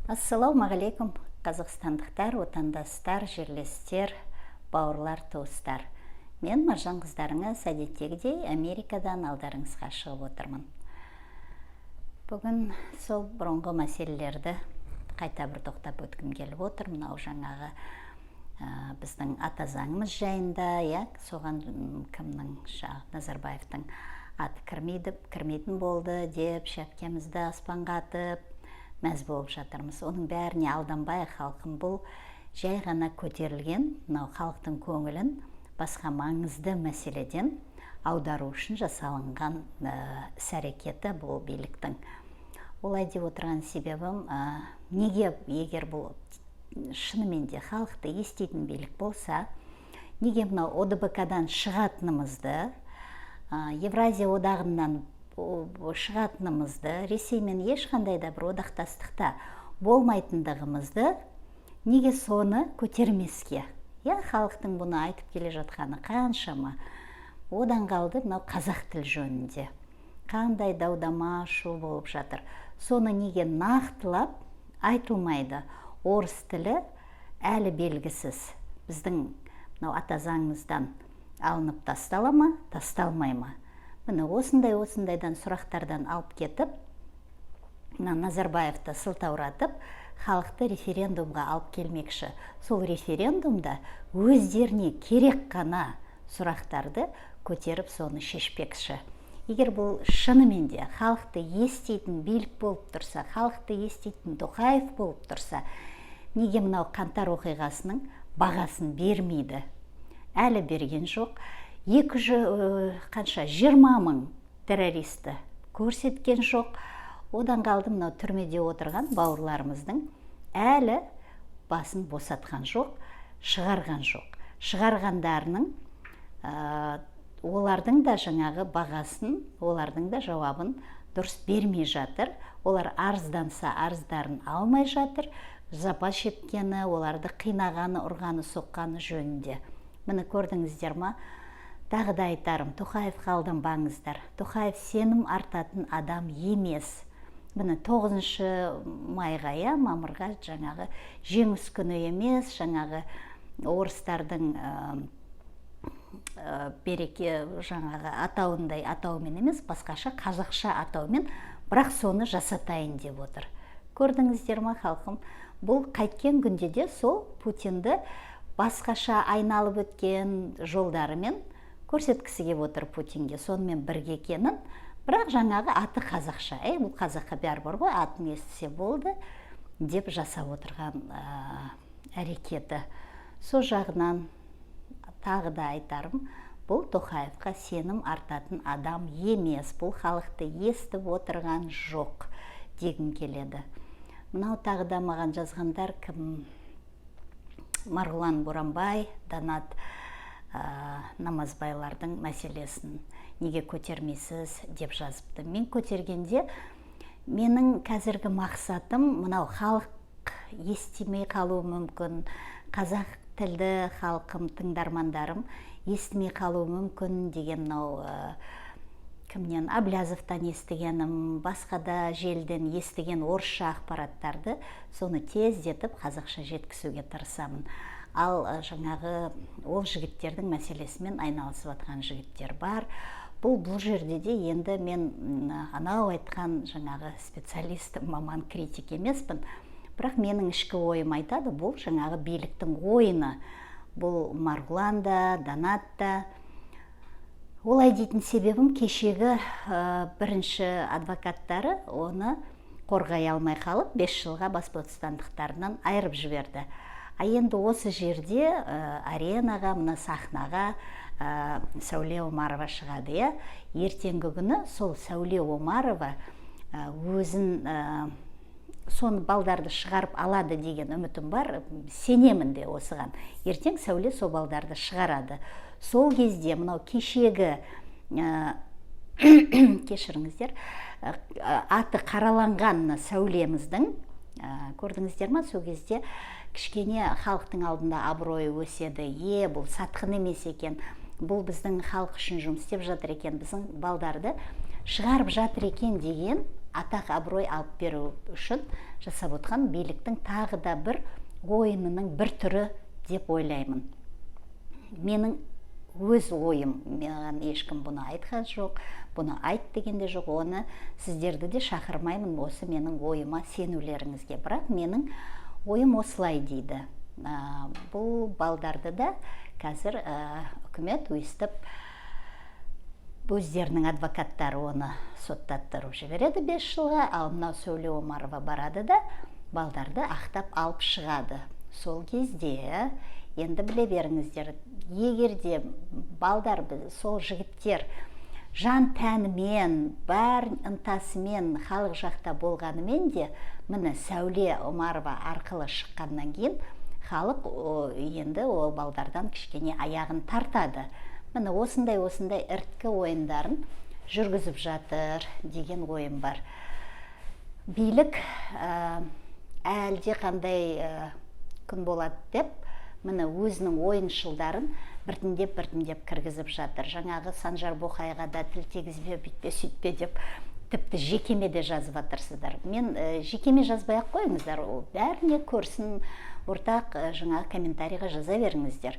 Ассалаумағалейкум, қазақстандықтар, отандастар, жерлестер, бауырлар, туыстар. Мен Маржан қыздарыңыз әдеттегідей Америкадан алдарыңызға шығып отырмын. Бүгін сол бұрынғы мәселелерді қайта бір тоқтап өткім келіп отыр. Мынау жаңағы біздің ата заңымыз жайында, соған кімнің, Назарбаевтың аты кірмейтін болды деп шәпкемізді аспанға атып мәз болып жатырмыз. Оның бәріне алданбай, халқым, бұл жай ғана көтерілген, мынау халықтың көңілін басқа маңызды мәселеден аудару үшін жасалынған іс-әрекеті бұл биліктің. Олай деп отырған себебім, неге, егер бұл шынымен де халықты еститін билік болса, неге мынау ОДБК-дан шығатынымызды, Евразия одағынан шығатынымызды, Ресеймен ешқандай да бір одақтастықта болмайтындығымызды неге соны көтермеске? Халықтың бұны айтып келе жатқаны қаншама. Одан қалды мынау қазақ тіл жөнінде. Қандай даудама шу болып жатыр. Соны неге нақтылап айтылмайды? Орыс тілі әлі белгісіз. Біздің мынау ата заңымыздан алынып тастала ма, тасталмай ма? Міне осындайдан сұрақтардан алып кетіп, Назарбаевты сылтауратып, халықты референдумға алып келмекші. Сол референдумда өздеріне керек қана сұрақтарды көтеріп соны шешпекші. Егер бұл шынымен де халықты еститін билік болып тұрса, халықты еститін Тоқаев болып тұрса, неге мынау қаңтар оқиғасының бағасын бермейді? Әлі берген жоқ. 20 мың террористі көрсеткен жоқ. Одан қалды мынау түрмеде отырған бауырларымыздың әлі басын босатқан жоқ, шығарған жоқ. Шығарғандарының олардың да жаңағы бағасын, олардың да жауабын дұрыс бермей жатыр. Олар арызданса арыздарын алмай жатыр. Запа шеккені, оларды қинағаны, ұрғаны, соққаны жөнінде. Міне көрдіңіздер ма? Тағы да айтарым, Тоқаевқа алданбаңыздар. Тоқаев сенім артатын адам емес. Міне 9 майға, мамырға жаңағы жеңіс күні емес, жаңағы орыстардың береке жаңағы атауындай атаумен емес, басқаша қазақша атаумен, бірақ соны жасатайын деп отыр. Көрдіңіздер ма, халқым? Бұл қайткен күнде де сол Путинді басқаша айналып өткен жолдарымен көрсеткісі кеп отыр Путинге, сонымен бірге екенін, бірақ жаңағы аты қазақша. Бұл қазаққа бәрібір ғой, атын естісе болды деп жасап отырған әрекеті. Сол жағынан тағы да айтарым, бұл Тоқаевқа сенім артатын адам емес, бұл халықты естіп отырған жоқ дегім келеді. Мынау тағы да маған жазғандар кім? Марғұлан Боранбай, Данат Намазбайлардың мәселесін неге көтермейсіз деп жазыпты. Мен көтергенде, менің қазіргі мақсатым мынау халық естімей қалуы мүмкін, қазақ тілді халқым, тыңдармандарым естімей қалуы мүмкін деген мынау кімнен, Аблязовтан естігенім, басқа да желден естіген орысша ақпараттарды соны тездетіп қазақша жеткізуге тырысамын. Ал жаңағы ол жігіттердің мәселесімен айналысып атқан жігіттер бар. Бұл жерде де енді мен анау айтқан жаңағы специалист, маман, критик емеспін. Бірақ менің ішкі ойым айтады, бұл жаңағы биліктің ойыны. Бұл Марғұлан да, Данат да. Олай дейтін себебім, кешегі бірінші адвокаттары оны қорғай алмай қалып, 5 жылға бас бостандықтарынан айырып жіберді. Енді осы жерде аренаға, мына сахнаға Сәуле Омарова шығады. Ертеңгі күні сол Сәуле Омарова өзін соны балдарды шығарып алады деген үмітім бар. Сенемін де осыған. Ертең Сәуле сол балдарды шығарады. Сол кезде мынау кешегі кешіріңіздер, аты қараланған Сәулеміздің, көрдіңіздер ма, сол кезде кішкене халықтың алдында абыройы өседі. Бұл сатқын емес екен, бұл біздің халық үшін жұмыс істеп жатыр екен, біздің балдарды шығарып жатыр екен деген атақ абырой алып беру үшін жасап отқан биліктің тағы да бір ойынының бір түрі деп ойлаймын. Менің өз ойым, маған ешкім бұны айтқан жоқ, бұны айт деген де жоқ, оны сіздерді де шақырмаймын осы менің ойыма сенулеріңізге. Бірақ менің ойым осылай дейді. Бұл балдарды да қазір үкімет өйстіп өздерінің адвокаттары оны соттаттырып жібереді 5 жылға, ал мынау Сөйле Омарова барады да балдарды ақтап алып шығады. Сол кезде енді біле беріңіздер, егер де балдар, сол жігіттер жан тәнімен, бар ынтасымен халық жақта болғанымен де, міне Сәуле Омарова арқылы шыққаннан кейін халық енді ол балдардан кішкене аяғын тартады. Міне осындай ірткі ойындарын жүргізіп жатыр деген ойым бар. Билік әлде қандай күн болады деп, міне өзінің ойыншылдарын біртіндеп кіргізіп жатыр. Жаңағы Санжар Боқайға да тіл тигізбе, бүйтпе, сөйтпе деп тіпті жекеме де жазып жатырсыздар. Мен жекеме жазбай-ақ қойыңыздар, бәріне көрсін, ортақ жаңағы комментарийға жаза беріңіздер.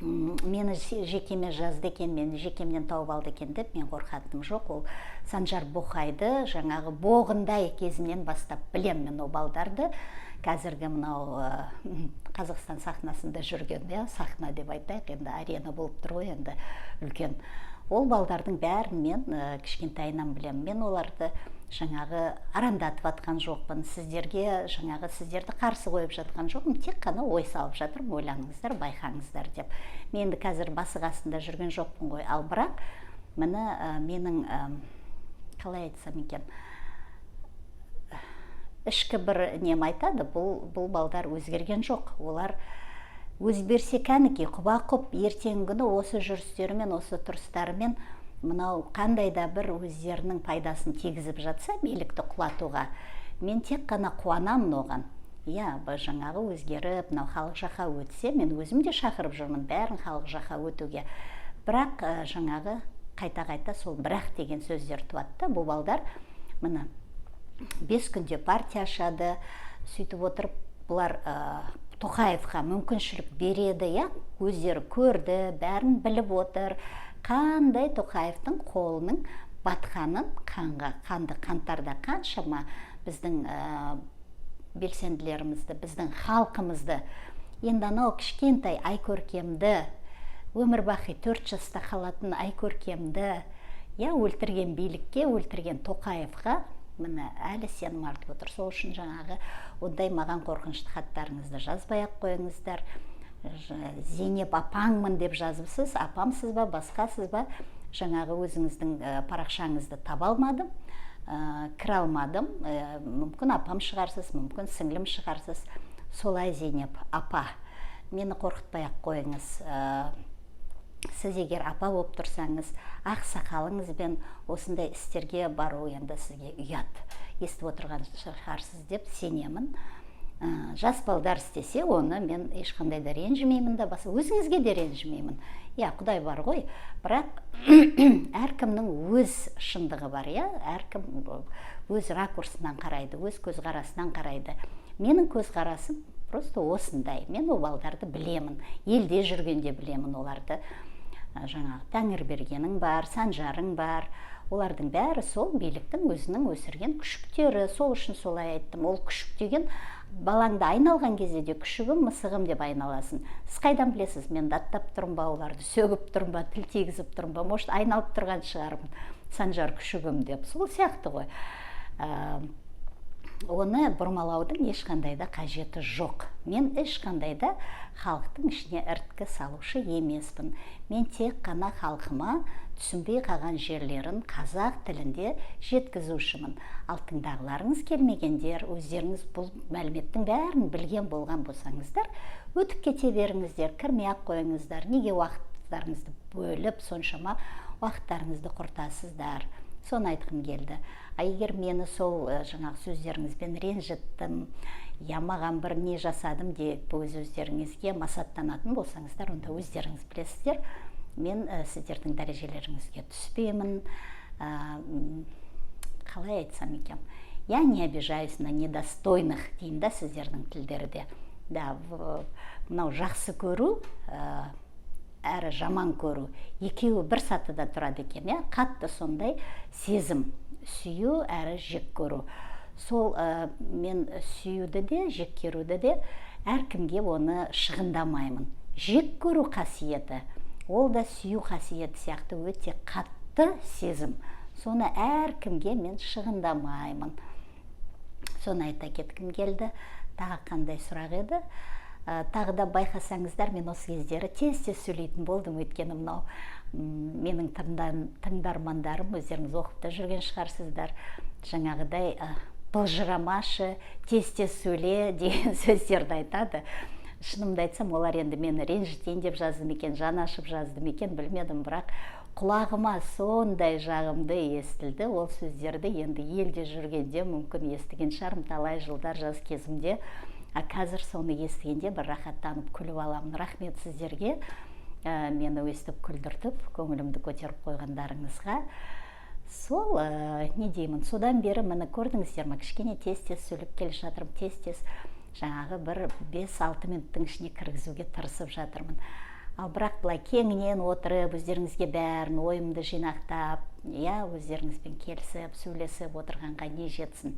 Мені жекеме жазды екен, мені жекемнен тауып алды екен деп мен қорқатыным жоқ. Ол Санжар Боқайды жаңағы боғындай кезімнен бастап білем мен ол балдарды. Қазіргі мынау Қазақстан сахнасында жүрген, сахна деп айтайық, енді арена болып тұр ғой, енді үлкен. Ол балдардың бәрін мен кішкентайынан білем. Мен оларды жаңағы арандатып атқан жоқпын, сіздерге жаңағы сіздерді қарсы қойып жатқан жоқпын, тек қана ой салып жатырмын, ойланыңыздар, байқаңыздар деп. Мен енді қазір басы қасында жүрген жоқпын ғой, ал бірақ міне менің қалай айтсам екен, ішкі бір нем айтады, бұл балдар өзгерген жоқ. Олар өзгерсе кәніке құба-құп ертеңгі күні осы жүрістерімен, осы тұрыстарымен мынау қандай да бір өздерінің пайдасын тигізіп жатса, билікті құлатуға, мен тек қана қуанамын оған. Иә, жаңағы өзгеріп, мынау халық жаққа өтсе, мен өзім де шақырып жүрмін бәрін халық жаққа өтуге. Бірақ жаңағы қайта сол бірақ деген сөздер туады. Бұл балдар міне 5 күнде партия ашады, сөйтіп отырып, бұлар Тоқаевқа мүмкіншілік береді, өздері көрді, бәрін біліп отыр, қандай Тоқаевтың қолының батқанын, қанды қаңтарда қаншама біздің белсенділерімізді, біздің халқымызды, енді анау кішкентай Айкөркемді, өмір бақи 4 жаста қалатын Айкөркемді, өлтірген билікке, өлтірген Тоқаевқа міне әлі сенім артып отыр. Сол үшін жаңағы ондай маған қорқынышты хаттарыңызды жазбай-ақ қойыңыздар. Зейнеп апаңмын деп жазыпсыз, апамсыз ба, басқасыз ба, жаңағы өзіңіздің парақшаңызды таба алмадым, кіре алмадым. Мүмкін апам шығарсыз, мүмкін сіңлім шығарсыз. Солай Зейнеп апа, мені қорқытпай-ақ қойыңыз. Сіз егер апа болып тұрсаңыз, ақ сақалыңызбен осындай істерге бару енді сізге ұят. Естіп отырған шығарсыз деп сенемін. Жас балдар істесе, оны мен ешқандай да ренжімеймін да, өзіңізге де ренжімеймін. Құдай бар ғой, бірақ әркімнің өз шындығы бар, әркім өз ракурсынан қарайды, өз көзқарасынан қарайды. Менің көзқарасым просто осындай. Мен ол балдарды білемін, елде жүргенде білемін оларды. Жаңағы Тәңірбергенің бар, Санжарың бар, олардың бәрі сол биліктің өзінің өсірген күшіктері. Сол үшін солай айттым. Ол күшік деген балаңды айналған кезде де күшігім, мысығым деп айналасын. Сіз қайдан білесіз, мен даттап тұрмын ба, оларды сөгіп тұрмын ба, тіл тигізіп тұрмын ба, может айналып тұрған шығармын, Санжар күшігім деп. Сол сияқты ғой. Оны бұрмалаудың ешқандай да қажеті жоқ. Мен ешқандай да халықтың ішіне ірткі салушы емеспін. Мен тек қана халқыма түсінбей қалған жерлерін қазақ тілінде жеткізушімін. Ал тыңдағыларыңыз келмегендер, өздеріңіз бұл мәліметтің бәрін білген болған болсаңыздар, өтіп кете беріңіздер, кірмей-ақ қойыңыздар. Неге уақыттарыңызды бөліп, соншама уақыттарыңызды құртасыздар? Соны айтқым келді. Егер мені сол жаңағы сөздеріңізбен ренжіттім, маған бір не жасадым деп өздеріңізге масаттанатын болсаңыздар, онда өздеріңіз білесіздер. Мен сіздердің дәрежелеріңізге түспеймін. Қалай айтсам екен? Я не обижаюсь на недостойных дейін да сіздердің тілдерде. Да, мынау жақсы көру, әрі жаман көру, екеуі бір сатыда тұрады екен, иә? Қатты сондай сезім, сүю әрі жек көру. Сол мен сүюді де, жек көруді де әркімге оны шығындамаймын. Жек көру қасиеті, ол да сүю қасиеті сияқты өте қатты сезім. Соны әркімге мен шығындамаймын. Соны айта кеткім келді. Тағы қандай сұрақ еді? Тағы да байқасаңыздар, мен осы кездері тез-тез сөйлейтін болдым, өйткені мынау менің тыңдармандарым, өздеріңіз оқып та жүрген шығарсыздар, жаңағыдай былжырамашы, тез-тез сөйле деген сөздерді айтады. Шынымды айтсам, олар енді мені ренжітейін деп жаздым екен, жан ашып жаздым екен, білмедім, бірақ құлағыма сондай жағымды естілді. Ол сөздерді енді елде жүргенде мүмкін естіген шығармын, талай жылдар жас кезімде. Қазір соны естігенде бір рахаттанып күліп аламын. Рахмет сіздерге, мені өстіп күлдіртіп, көңілімді көтеріп қойғандарыңызға. Сол, не деймін, содан бері мені көрдіңіздер ме, кішкене тез-тез сөйлеп келе жатырмын, тез-тез жаңағы бір 5-6 минуттың ішіне кіргізуге тырысып жатырмын. Ал бірақ былай кеңінен отырып, өздеріңізге бәрін ойымды жинақтап, өздеріңізбен келісіп, сөйлесіп отырғанға не жетсін.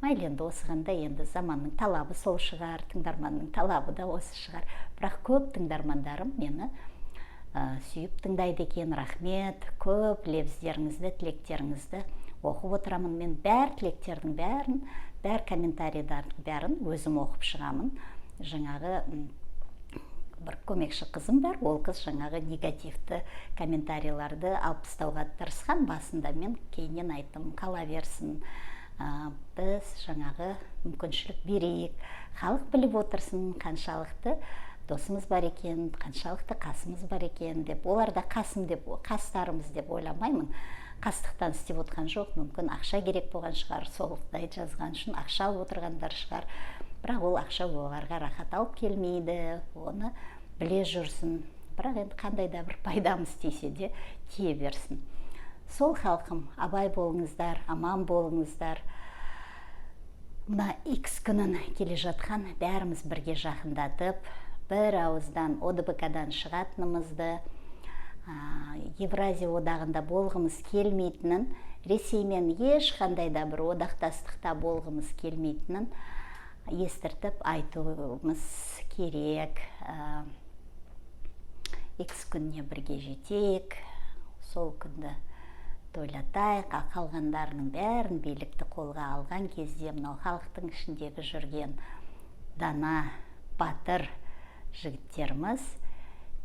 Майлы енді осығанда енді заманның талабы сол шығар, тыңдарманның талабы да осы шығар. Бірақ көп тыңдармандарым мені сүйіп тыңдайды екен, рахмет, көп лебіздеріңізді, тілектеріңізді оқып отырамын. Мен бәр тілектердің бәрін, бәр комментарийлардың бәрін өзім оқып шығамын. Жаңағы бір көмекші қызым бар, ол қыз жаңағы негативті комментарийларды алып тастауға тырысқан. Басында мен кейіннен айттым, қала берсін, біз жаңағы мүмкіншілік берейік, халық біліп отырсын, қаншалықты досымыз бар екен, қаншалықты қасымыз бар екен деп. Олар да қасым деп, қастарымыз деп ойламаймын. Қастықтан істеп отқан жоқ, мүмкін ақша керек болған шығар, солықтай жазған үшін ақша алып отырғандар шығар. Бірақ ол ақша оларға рахат алып келмейді, оны біле жүрсін. Бірақ енді қандай да бір пайдамыз тисе де тие берсін. Сол халқым, абай болыңыздар, аман болыңыздар. Мына X күнін келе жатқан бәріміз бірге жақындатып, бір ауыздан ОДБК-дан шығатынымызды, Евразия одағында болғымыз келмейтінін, Ресеймен ешқандай да бір одақтастықта болғымыз келмейтінін естіртіп айтуымыз керек. X күніне бірге жетейік, сол күнді тойлатайық, қалғандарының бәрін билікті қолға алған кезде мынау халықтың ішіндегі жүрген дана, батыр жігіттеріміз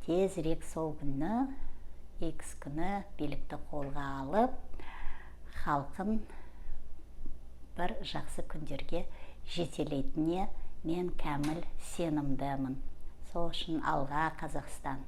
тезірек сол күні, X күні билікті қолға алып, халқын бір жақсы күндерге жетелейтініне мен кәміл сенімдімін. Сол үшін алға Қазақстан!